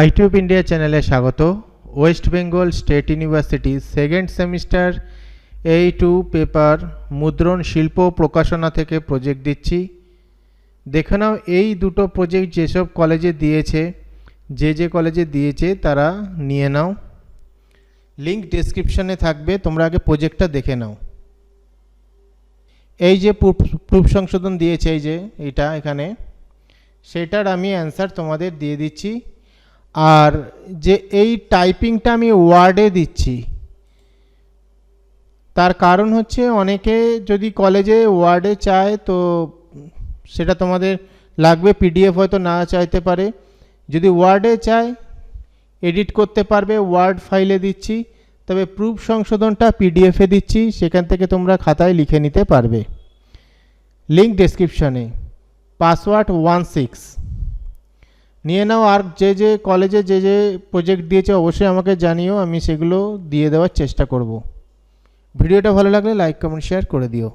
আইটিউব India চ্যানেলে স্বাগত। West Bengal state university second semester A2 paper মুদ্রণ শিল্প প্রকাশনা থেকে প্রজেক্ট দিচ্ছি। দেখে নাও এই দুটো প্রজেক্ট যেসব কলেজে দিয়েছে, যে কলেজে দিয়েছে তারা নিয়ে নাও। লিংক ডেসক্রিপশনে থাকবে, তোমরা আগে প্রজেক্টটা দেখে নাও। এই যে প্রুফ সংশোধন দিয়েছে, এই যে এটা এখানে, সেটার আমি অ্যান্সার তোমাদের দিয়ে দিচ্ছি। আর যে এই টাইপিংটা আমি ওয়ার্ডে দিচ্ছি, তার কারণ হচ্ছে অনেকে যদি কলেজে ওয়ার্ডে চায় তো সেটা তোমাদের লাগবে, পিডিএফ হয়তো না চাইতে পারে। যদি ওয়ার্ডে চায় এডিট করতে পারবে, ওয়ার্ড ফাইলে দিচ্ছি। তবে প্রুফ সংশোধনটা পিডিএফে দিচ্ছি, সেখান থেকে তোমরা খাতায় লিখে নিতে পারবে। লিংক ডেসক্রিপশনে। পাসওয়ার্ড 16 নিয়ে নাও। আর যে কলেজে যে প্রজেক্ট দিয়েছে অবশ্যই আমাকে জানিও, আমি সেগুলো দিয়ে দেওয়ার চেষ্টা করব। ভিডিওটা ভালো লাগলে লাইক কমেন্ট শেয়ার করে দিও।